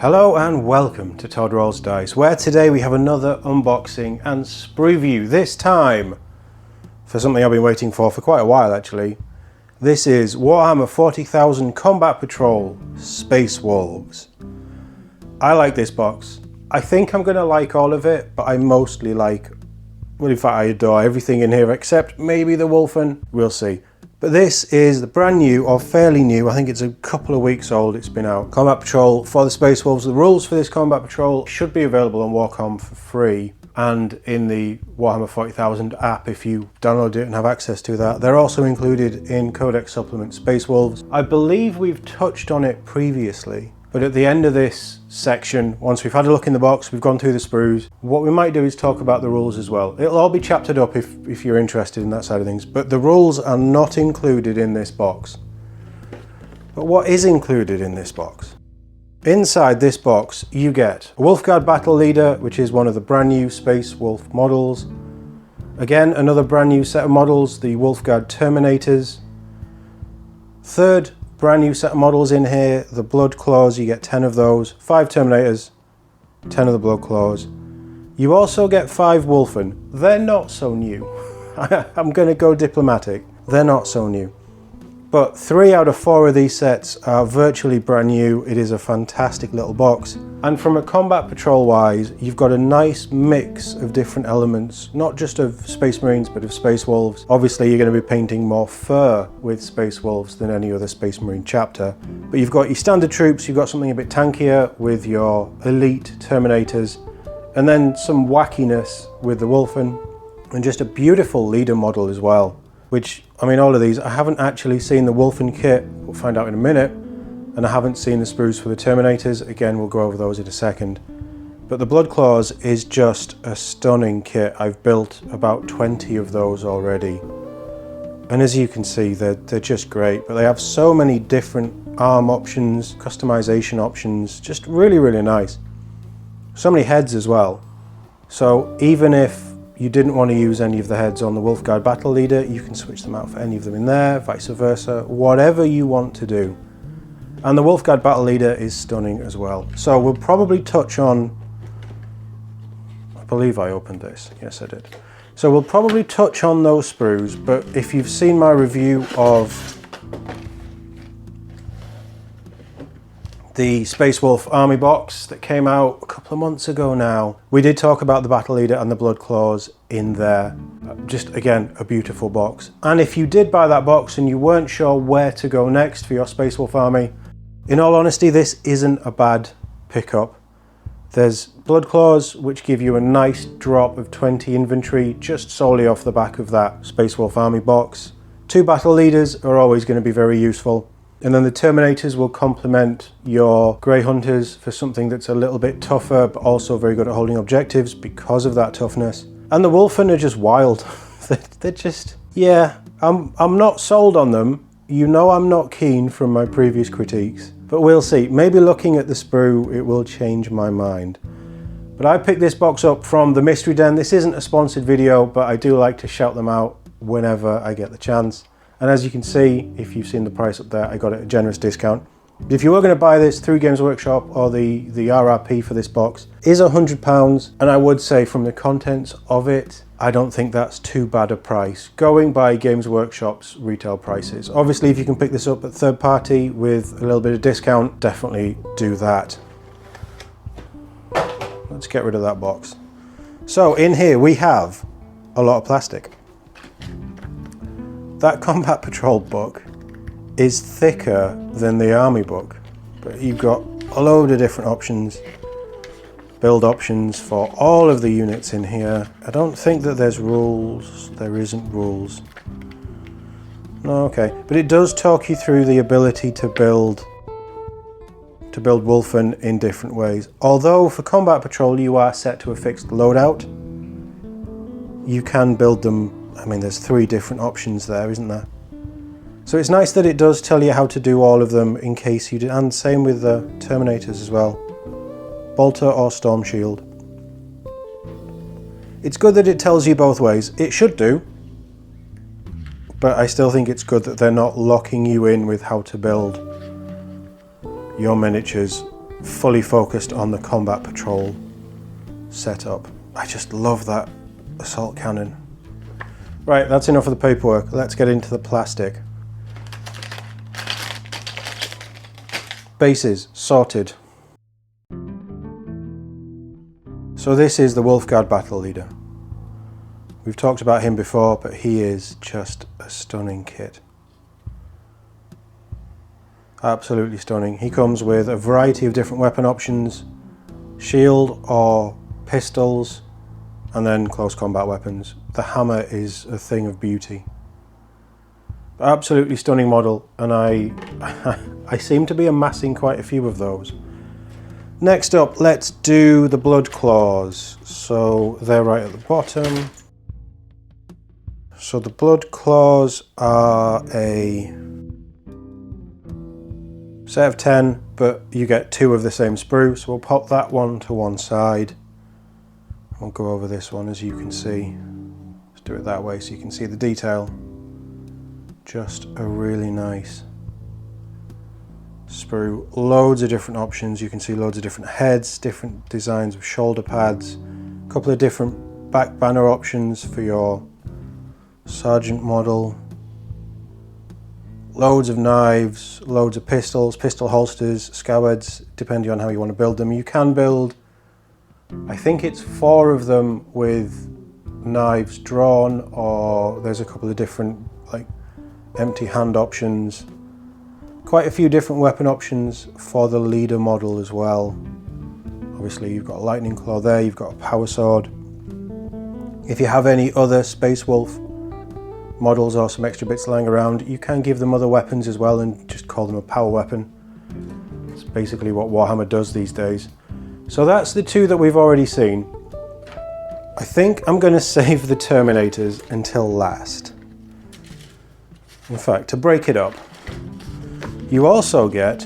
Hello and welcome to Todd Rolls Dice, where today we have another unboxing and sprue view, this time for something I've been waiting for quite a while actually. This is Warhammer 40,000 Combat Patrol Space Wolves. I like this box. I think I'm going to like all of it, but I mostly like, well in fact I adore everything in here except maybe the Wulfen, we'll see. But this is the brand new, or fairly new, I think it's a couple of weeks old it's been out, Combat Patrol for the Space Wolves. The rules for this Combat Patrol should be available on Warcom for free and in the Warhammer 40,000 app if you download it and have access to that. They're also included in Codex Supplement Space Wolves. I believe we've touched on it previously, but at the end of this section, once we've had a look in the box, we've gone through the sprues, what we might do is talk about the rules as well. It'll all be chaptered up if you're interested in that side of things, but the rules are not included in this box. But what is included in this box? Inside this box, you get a Wolfguard Battle Leader, which is one of the brand new Space Wolf models. Again, another brand new set of models, the Wolfguard Terminators. Third brand new set of models in here, the Blood Claws, you get 10 of those, 5 Terminators, 10 of the Blood Claws. You also get 5 Wulfen. They're not so new. I'm going to go diplomatic. They're not so new. But 3 out of 4 of these sets are virtually brand new. It is a fantastic little box. And from a Combat Patrol wise, you've got a nice mix of different elements, not just of Space Marines, but of Space Wolves. Obviously, you're going to be painting more fur with Space Wolves than any other Space Marine chapter. But you've got your standard troops, you've got something a bit tankier with your elite Terminators, and then some wackiness with the Wulfen, and just a beautiful leader model as well. Which, I mean, all of these, I haven't actually seen the Wulfen kit, we'll find out in a minute, and I haven't seen the sprues for the Terminators, again we'll go over those in a second. But the Blood Claws is just a stunning kit. I've built about 20 of those already. And as you can see, they're just great, but they have so many different arm options, customization options, just really, really nice. So many heads as well. So even if you didn't want to use any of the heads on the Wolfguard Battle Leader, you can switch them out for any of them in there, vice versa, whatever you want to do. And the Wolfguard Battle Leader is stunning as well. So we'll probably touch on, I believe I opened this, yes I did. So we'll probably touch on those sprues, but if you've seen my review of the Space Wolf Army box that came out a couple of months ago now, we did talk about the Battle Leader and the Blood Claws in there. Just again, a beautiful box. And if you did buy that box and you weren't sure where to go next for your Space Wolf army, in all honesty, this isn't a bad pickup. There's Blood Claws, which give you a nice drop of 20 inventory just solely off the back of that Space Wolf army box. 2 Battle Leaders are always going to be very useful. And then the Terminators will complement your Grey Hunters for something that's a little bit tougher, but also very good at holding objectives because of that toughness. And the Wulfen are just wild. They're just, yeah, I'm not sold on them. You know I'm not keen from my previous critiques, but we'll see. Maybe looking at the sprue, it will change my mind. But I picked this box up from the Mystery Den. This isn't a sponsored video, but I do like to shout them out whenever I get the chance. And as you can see, if you've seen the price up there, I got it at a generous discount. If you were going to buy this through Games Workshop, or the RRP for this box is £100, and I would say from the contents of it, I don't think that's too bad a price, going by Games Workshop's retail prices. Obviously, if you can pick this up at third party with a little bit of discount, definitely do that. Let's get rid of that box. So in here we have a lot of plastic. That Combat Patrol book is thicker than the Army book, but you've got a load of different options, build options for all of the units in here. I don't think that there's rules, there isn't rules. No, okay, but it does talk you through the ability to build Wulfen in different ways. Although for Combat Patrol you are set to a fixed loadout, you can build them. I mean, there's 3 different options there, isn't there? So it's nice that it does tell you how to do all of them in case you did, and same with the Terminators as well. Bolter or Storm Shield. It's good that it tells you both ways. It should do, but I still think it's good that they're not locking you in with how to build your miniatures fully focused on the combat patrol setup. I just love that assault cannon. Right, that's enough of the paperwork. Let's get into the plastic. Bases sorted. So this is the Wolfguard battle leader. We've talked about him before, but he is just a stunning kit. Absolutely stunning. He comes with a variety of different weapon options, shield or pistols, and then close combat weapons. The hammer is a thing of beauty. Absolutely stunning model, and I seem to be amassing quite a few of those. Next up, let's do the blood claws. So they're right at the bottom. So the blood claws are a set of 10, but you get 2 of the same sprue. So we'll pop that one to one side. We'll go over this one, as you can see. Let's do it that way so you can see the detail. Just a really nice sprue. Loads of different options. You can see loads of different heads, different designs of shoulder pads, a couple of different back banner options for your sergeant model. Loads of knives, loads of pistols, pistol holsters, scabbards, depending on how you want to build them. You can build, I think it's 4 of them with knives drawn, or there's a couple of different like empty hand options. Quite a few different weapon options for the leader model as well. Obviously you've got a lightning claw there, you've got a power sword. If you have any other Space Wolf models or some extra bits lying around, you can give them other weapons as well and just call them a power weapon. It's basically what Warhammer does these days. So that's the 2 that we've already seen. I think I'm going to save the Terminators until last. In fact, to break it up, you also get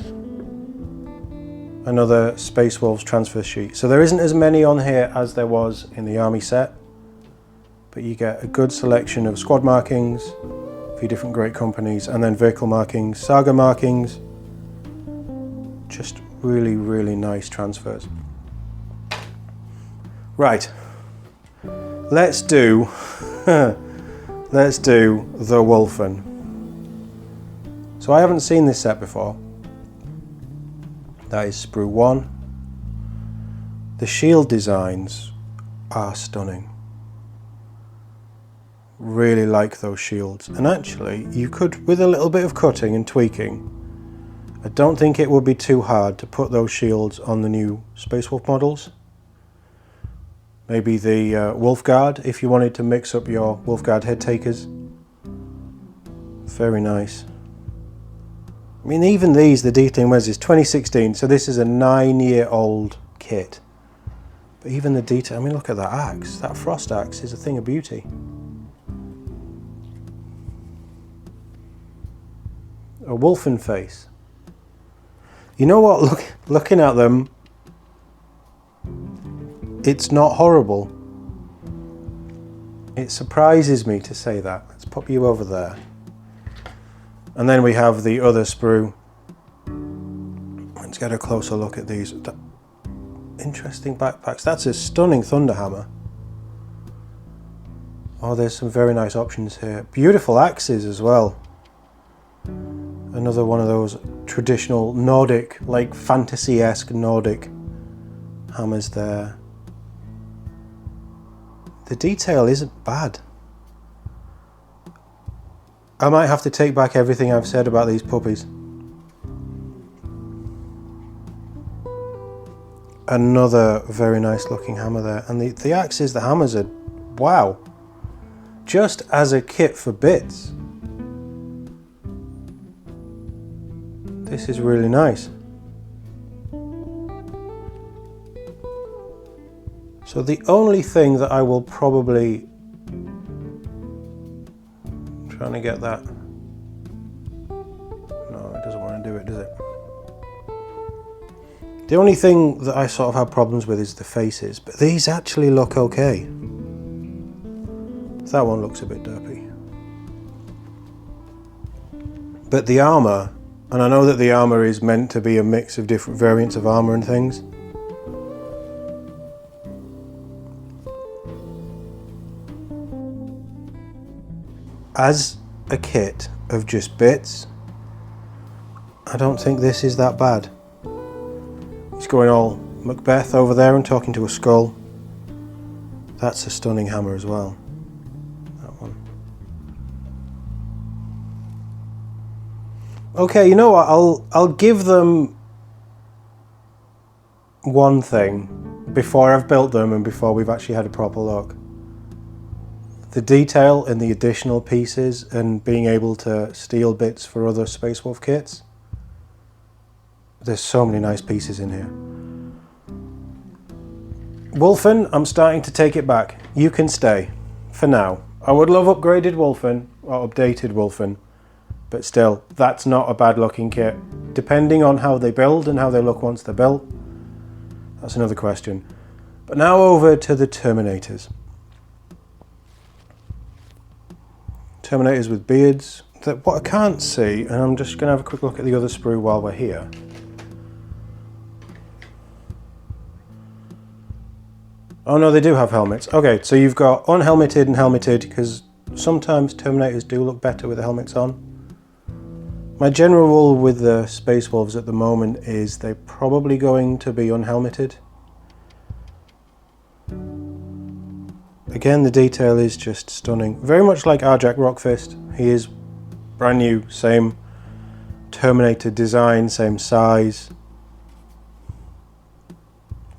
another Space Wolves transfer sheet. So there isn't as many on here as there was in the army set, but you get a good selection of squad markings, a few different great companies, and then vehicle markings, saga markings. Just really, really nice transfers. Right, let's do the Wulfen. So I haven't seen this set before. That is Sprue 1. The shield designs are stunning. Really like those shields. And actually, you could, with a little bit of cutting and tweaking, I don't think it would be too hard to put those shields on the new Space Wolf models. Maybe the Wolfguard, if you wanted to mix up your Wolfguard head takers. Very nice. I mean, even these, the detailing was is 2016, so this is a 9-year-old kit. But even the detail, I mean, look at that axe. That frost axe is a thing of beauty. A Wulfen face. You know what, looking at them, it's not horrible. It surprises me to say that. Let's pop you over there. And then we have the other sprue. Let's get a closer look at these. Interesting backpacks. That's a stunning Thunderhammer. Oh, there's some very nice options here. Beautiful axes as well. Another one of those traditional Nordic, like fantasy-esque Nordic hammers there. The detail isn't bad. I might have to take back everything I've said about these puppies. Another very nice looking hammer there. And the axes, the hammers are, wow. Just as a kit for bits. This is really nice. So the only thing that I will probably, trying to get that, no, it doesn't want to do it, does it? The only thing that I sort of have problems with is the faces, but these actually look okay. That one looks a bit derpy. But the armour, And I know that the armour is meant to be a mix of different variants of armour and things. As a kit of just bits, I don't think this is that bad. He's going all Macbeth over there and talking to a skull. That's a stunning hammer as well. That one. Okay, you know what? I'll give them one thing before I've built them and before we've actually had a proper look. The detail and the additional pieces and being able to steal bits for other Space Wolf kits. There's so many nice pieces in here. Wulfen, I'm starting to take it back. You can stay. For now. I would love upgraded Wulfen, or updated Wulfen, but still, that's not a bad looking kit. Depending on how they build and how they look once they're built, that's another question. But now over to the Terminators. Terminators with beards. What I can't see, and I'm just going to have a quick look at the other sprue while we're here. Oh no, they do have helmets. Okay, so you've got unhelmeted and helmeted, because sometimes Terminators do look better with the helmets on. My general rule with the Space Wolves at the moment is they're probably going to be unhelmeted. Again, the detail is just stunning. Very much like Arjak Rockfist. He is brand new, same Terminator design, same size.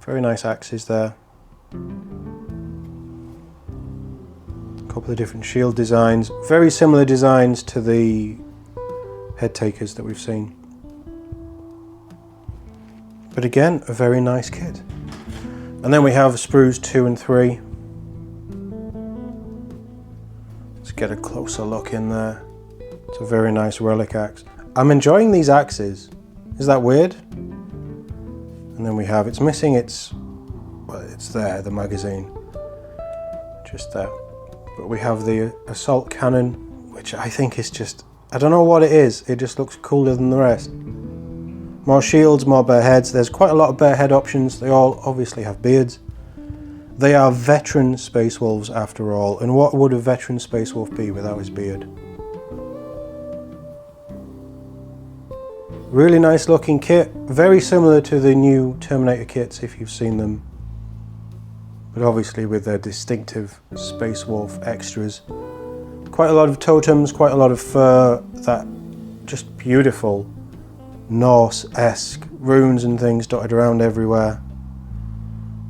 Very nice axes there. A couple of different shield designs. Very similar designs to the head takers that we've seen. But again, a very nice kit. And then we have Sprues 2 and 3. Let's get a closer look in there. It's a very nice relic axe. I'm enjoying these axes. Is that weird? And then we have, it's missing its, well, it's there, the magazine. Just there. But we have the assault cannon, which I think is just, I don't know what it is. It just looks cooler than the rest. More shields, more bare heads. There's quite a lot of bare head options. They all obviously have beards. They are veteran Space Wolves after all. And what would a veteran Space Wolf be without his beard? Really nice looking kit. Very similar to the new Terminator kits if you've seen them. But obviously with their distinctive Space Wolf extras. Quite a lot of totems, quite a lot of fur. That just beautiful Norse-esque runes and things dotted around everywhere.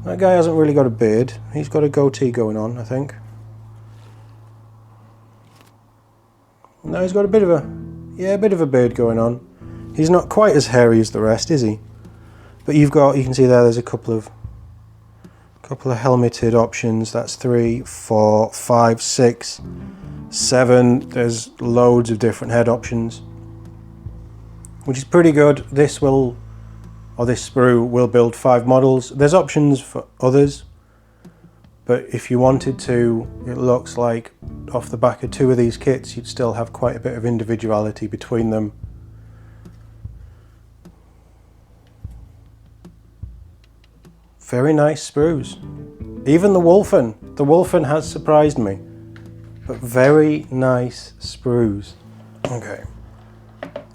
That guy hasn't really got a beard. He's got a goatee going on, I think. No, he's got a bit of a beard going on. He's not quite as hairy as the rest, is he? But you can see there's a couple of helmeted options. That's 3, 4, 5, 6, 7. There's loads of different head options, which is pretty good. This sprue will build 5 models. There's options for others, but if you wanted to, it looks like off the back of 2 of these kits, you'd still have quite a bit of individuality between them. Very nice sprues. Even the Wulfen. The Wulfen has surprised me, but very nice sprues. Okay.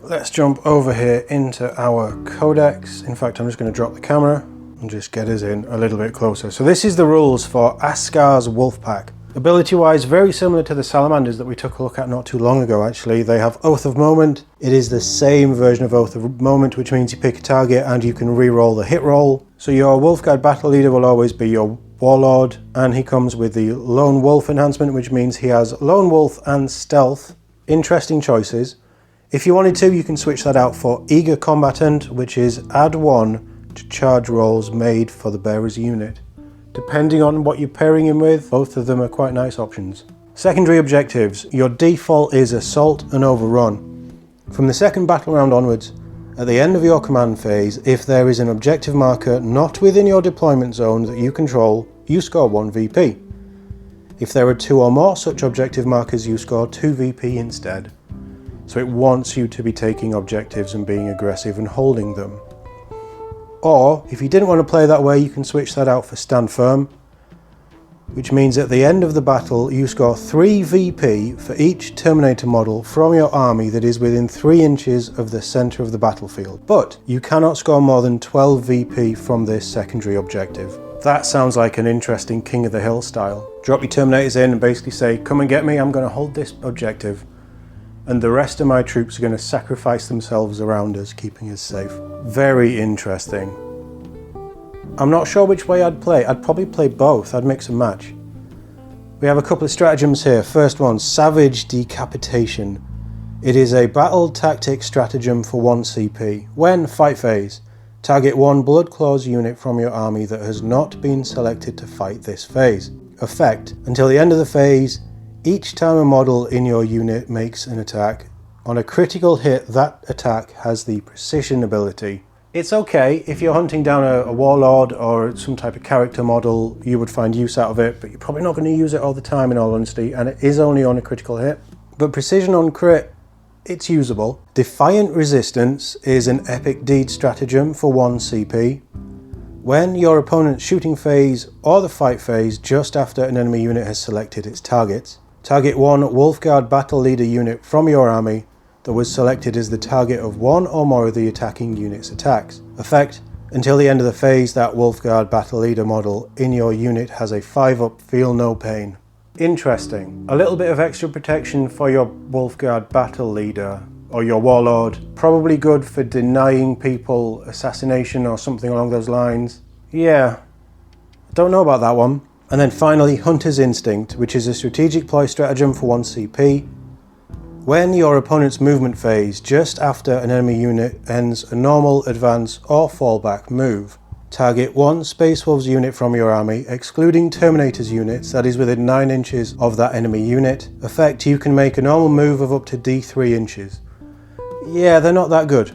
Let's jump over here into our codex. In fact, I'm just going to drop the camera and just get us in a little bit closer. So this is the rules for Askar's Wolfpack. Ability-wise, very similar to the Salamanders that we took a look at not too long ago, actually. They have Oath of Moment. It is the same version of Oath of Moment, which means you pick a target and you can re-roll the hit roll. So your Wolf Guard battle leader will always be your Warlord, and he comes with the Lone Wolf enhancement, which means he has Lone Wolf and Stealth. Interesting choices. If you wanted to, you can switch that out for Eager Combatant, which is add 1 to charge rolls made for the bearer's unit. Depending on what you're pairing him with, both of them are quite nice options. Secondary objectives. Your default is Assault and Overrun. From the second battle round onwards, at the end of your command phase, if there is an objective marker not within your deployment zone that you control, you score 1 VP. If there are 2 or more such objective markers, you score 2 VP instead. so it wants you to be taking objectives and being aggressive and holding them. Or, if you didn't want to play that way, you can switch that out for Stand Firm, which means at the end of the battle you score 3 VP for each Terminator model from your army that is within 3 inches of the centre of the battlefield. But you cannot score more than 12 VP from this secondary objective. That sounds like an interesting King of the Hill style. Drop your Terminators in and basically say, come and get me, I'm going to hold this objective. And the rest of my troops are going to sacrifice themselves around us, keeping us safe. Very interesting. I'm not sure which way I'd play. I'd probably play both. I'd mix and match. We have a couple of stratagems here. First one, Savage Decapitation. It is a battle tactic stratagem for 1 CP. When fight phase, target 1 Blood Claws unit from your army that has not been selected to fight this phase. Effect, until the end of the phase, each time a model in your unit makes an attack, on a critical hit, that attack has the Precision ability. It's okay if you're hunting down a warlord or some type of character model, you would find use out of it, but you're probably not going to use it all the time in all honesty, and it is only on a critical hit. But Precision on crit, it's usable. Defiant Resistance is an epic deed stratagem for 1 CP. When your opponent's shooting phase or the fight phase just after an enemy unit has selected its targets, target 1 Wolfguard Battle Leader unit from your army that was selected as the target of 1 or more of the attacking unit's attacks. Effect, until the end of the phase, that Wolfguard Battle Leader model in your unit has a 5-up Feel No Pain. Interesting. A little bit of extra protection for your Wolfguard Battle Leader or your Warlord. Probably good for denying people assassination or something along those lines. Yeah, I don't know about that one. And then finally, Hunter's Instinct, which is a strategic ploy stratagem for 1 CP. When your opponent's movement phase just after an enemy unit ends a normal, advance or fallback move, target 1 Space Wolves unit from your army, excluding Terminators units that is within 9 inches of that enemy unit. Effect, you can make a normal move of up to D3 inches. Yeah, they're not that good.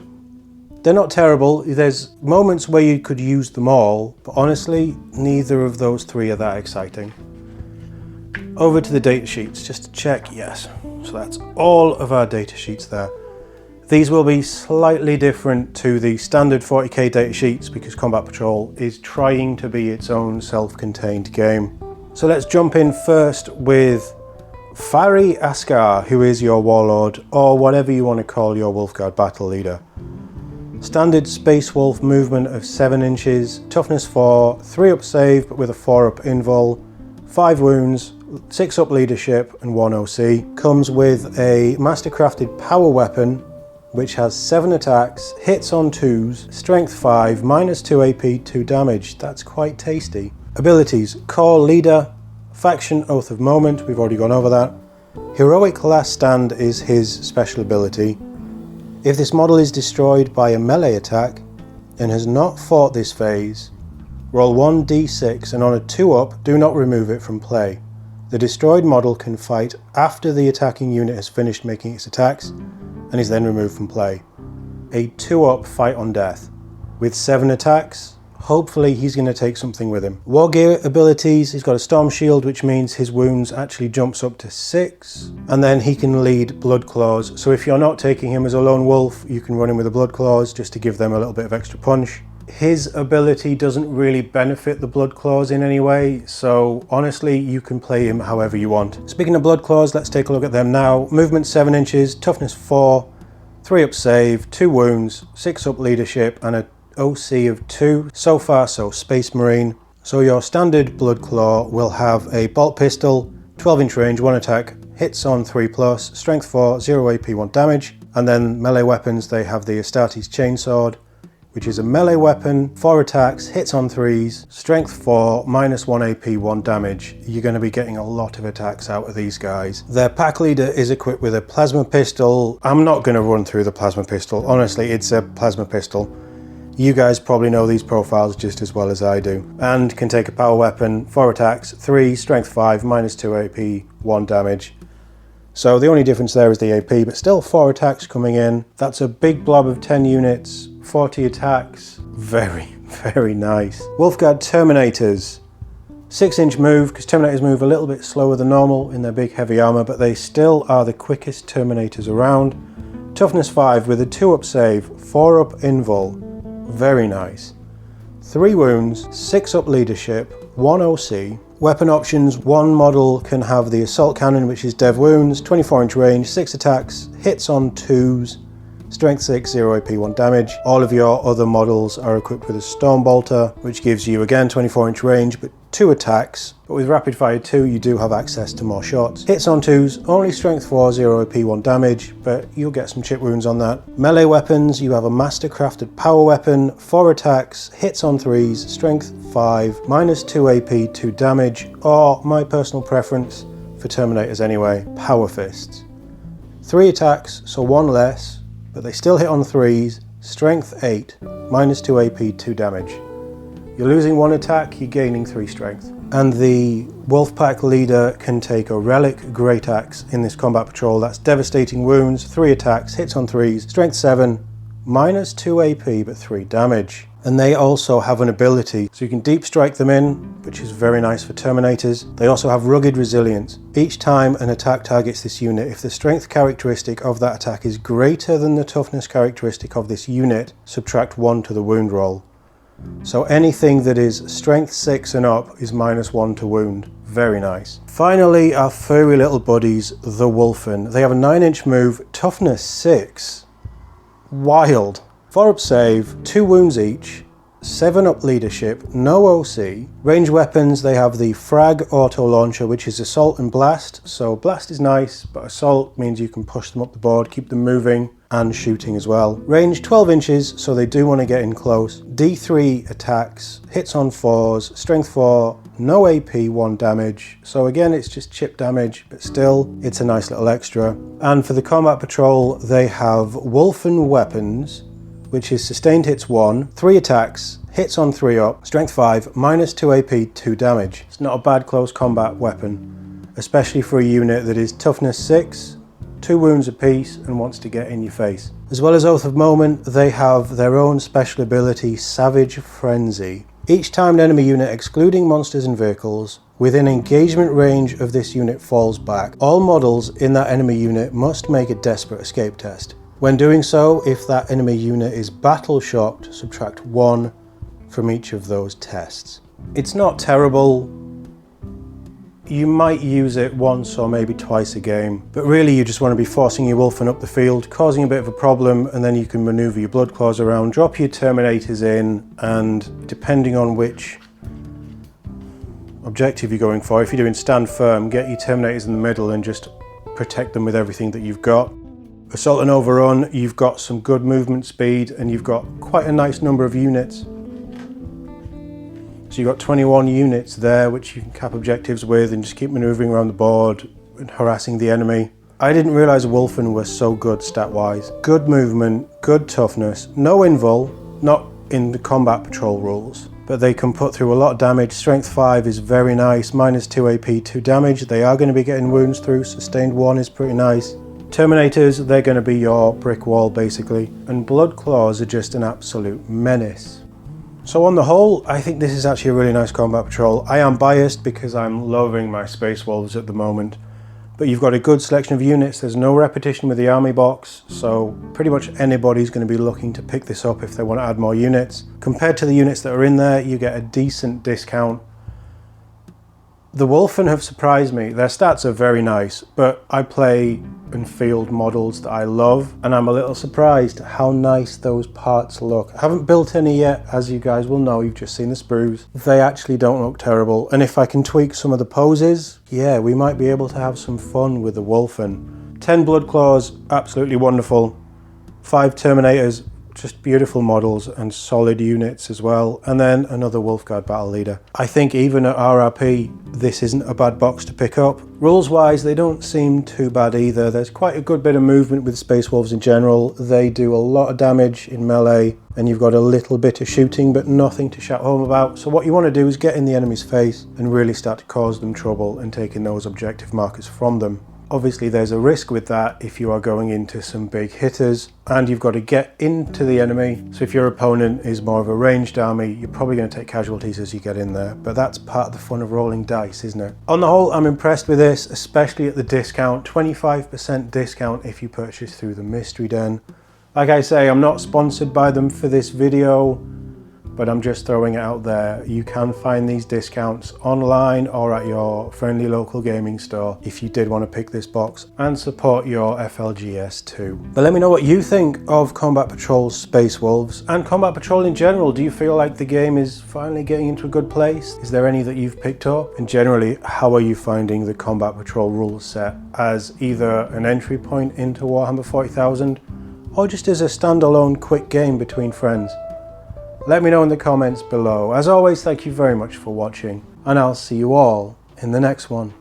They're not terrible. There's moments where you could use them all, but honestly, neither of those 3 are that exciting. Over to the data sheets, just to check, yes. So that's all of our data sheets there. These will be slightly different to the standard 40k data sheets because Combat Patrol is trying to be its own self-contained game. So let's jump in first with Fari Askar, who is your Warlord, or whatever you want to call your Wolfguard Battle Leader. Standard Space Wolf movement of 7 inches, toughness 4, 3-up save but with a 4-up invul, 5 wounds, 6-up leadership and 1 OC. Comes with a mastercrafted power weapon which has 7 attacks, hits on 2s, strength 5, -2 AP, 2 damage. That's quite tasty. Abilities, Core Leader, Faction Oath of Moment, we've already gone over that. Heroic Last Stand is his special ability. If this model is destroyed by a melee attack and has not fought this phase, roll 1d6 and on a 2-up, do not remove it from play. The destroyed model can fight after the attacking unit has finished making its attacks and is then removed from play. A 2-up Fight on Death. With 7 attacks, hopefully he's going to take something with him. War Gear abilities, he's got a Storm Shield, which means his wounds actually jumps up to 6. And then he can lead Blood Claws. So if you're not taking him as a lone wolf, you can run him with the Blood Claws just to give them a little bit of extra punch. His ability doesn't really benefit the Blood Claws in any way, so honestly you can play him however you want. Speaking of Blood Claws, let's take a look at them now. Movement 7 inches, toughness 4, 3-up save, 2 wounds, 6-up leadership and a OC of 2. So far so Space Marine. So your standard Blood Claw will have a bolt pistol, 12-inch range, 1 attack, hits on 3+, strength 4, 0 AP, 1 damage. And then melee weapons, they have the Astartes Chainsword, which is a melee weapon, 4 attacks, hits on 3s, strength 4, -1 AP, 1 damage. You're going to be getting a lot of attacks out of these guys. Their pack leader is equipped with a plasma pistol. I'm not going to run through the plasma pistol. Honestly, it's a plasma pistol. You guys probably know these profiles just as well as I do. And can take a power weapon, 4 attacks, 3, strength 5, -2 AP, 1 damage. So the only difference there is the AP, but still 4 attacks coming in. That's a big blob of 10 units, 40 attacks. Very, very nice. Wolfguard Terminators. 6-inch move, because Terminators move a little bit slower than normal in their big heavy armour, but they still are the quickest Terminators around. Toughness 5 with a 2-up save, 4-up invul, very nice. 3 wounds, 6-up leadership, 1 OC. Weapon options, one model can have the assault cannon, which is dev wounds, 24-inch range, 6 attacks, hits on 2s, strength 6, 0 AP, 1 damage. All of your other models are equipped with a storm bolter, which gives you again 24-inch range, but 2 attacks. But with rapid fire 2, you do have access to more shots. Hits on 2s, only strength 4, 0 AP, 1 damage, but you'll get some chip wounds on that. Melee weapons, you have a master crafted power weapon, 4 attacks, hits on 3s, strength 5, -2 AP, 2 damage, or my personal preference for Terminators anyway, power fists. 3 attacks, so 1 less, but they still hit on 3s, strength 8, -2 AP, 2 damage. You're losing 1 attack, you're gaining 3 strength. And the Wolfpack leader can take a relic great axe in this combat patrol. That's devastating wounds, 3 attacks, hits on 3s, strength 7, -2 AP but 3 damage. And they also have an ability, so you can deep strike them in, which is very nice for Terminators. They also have rugged resilience. Each time an attack targets this unit, if the strength characteristic of that attack is greater than the toughness characteristic of this unit, subtract 1 to the wound roll. So anything that is strength 6 and up is -1 to wound. Very nice. Finally, our furry little buddies, the Wulfen. They have a 9-inch move, toughness 6. Wild. 4-up save, 2 wounds each, 7-up leadership, no OC. Range weapons, they have the frag auto launcher, which is assault and blast. So blast is nice, but assault means you can push them up the board, keep them moving and shooting as well. Range 12 inches, so they do want to get in close. D3 attacks, hits on 4s, strength 4, no AP, 1 damage. So again, it's just chip damage, but still, it's a nice little extra. And for the combat patrol, they have Wulfen weapons, which is sustained hits 1, 3 attacks, hits on 3 up, strength 5, -2 AP, 2 damage. It's not a bad close combat weapon, especially for a unit that is toughness 6, 2 wounds apiece and wants to get in your face. As well as Oath of Moment, they have their own special ability, Savage Frenzy. Each time an enemy unit, excluding monsters and vehicles, within engagement range of this unit falls back, all models in that enemy unit must make a desperate escape test. When doing so, if that enemy unit is battle shocked, subtract 1 from each of those tests. It's not terrible. You might use it once or maybe twice a game, but really you just want to be forcing your Wulfen up the field, causing a bit of a problem, and then you can maneuver your blood claws around, drop your Terminators in, and depending on which objective you're going for, if you're doing stand firm, get your Terminators in the middle and just protect them with everything that you've got. Assault and overrun, you've got some good movement speed and you've got quite a nice number of units. So you've got 21 units there which you can cap objectives with and just keep maneuvering around the board and harassing the enemy. I didn't realise Wulfen were so good stat-wise. Good movement, good toughness, no invul, not in the combat patrol rules, but they can put through a lot of damage. Strength 5 is very nice, -2 AP, 2 damage. They are going to be getting wounds through, sustained 1 is pretty nice. Terminators, they're going to be your brick wall basically, and blood claws are just an absolute menace. So on the whole, I think this is actually a really nice combat patrol. I am biased because I'm loving my Space Wolves at the moment, but you've got a good selection of units. There's no repetition with the army box, so pretty much anybody's going to be looking to pick this up if they want to add more units. Compared to the units that are in there, you get a decent discount. The Wulfen have surprised me. Their stats are very nice, but I play and field models that I love, and I'm a little surprised how nice those parts look. I haven't built any yet, as you guys will know, you've just seen the sprues. They actually don't look terrible, and if I can tweak some of the poses, yeah, we might be able to have some fun with the Wulfen. 10 blood claws, absolutely wonderful. 5 Terminators, just beautiful models and solid units as well, and then another Wolfguard battle leader. I think even at RRP this isn't a bad box to pick up. Rules wise they don't seem too bad either. There's quite a good bit of movement with Space Wolves in general. They do a lot of damage in melee and you've got a little bit of shooting but nothing to shout home about. So what you want to do is get in the enemy's face and really start to cause them trouble and taking those objective markers from them. Obviously there's a risk with that if you are going into some big hitters and you've got to get into the enemy. So if your opponent is more of a ranged army, you're probably going to take casualties as you get in there, but that's part of the fun of rolling dice, isn't it? On the whole, I'm impressed with this, especially at the discount, 25% discount if you purchase through the Mystery Den. Like I say, I'm not sponsored by them for this video, but I'm just throwing it out there. You can find these discounts online or at your friendly local gaming store if you did want to pick this box and support your FLGS too. But let me know what you think of Combat Patrol Space Wolves and Combat Patrol in general. Do you feel like the game is finally getting into a good place? Is there any that you've picked up? And generally, how are you finding the Combat Patrol rules set as either an entry point into Warhammer 40,000 or just as a standalone quick game between friends? Let me know in the comments below. As always, thank you very much for watching, and I'll see you all in the next one.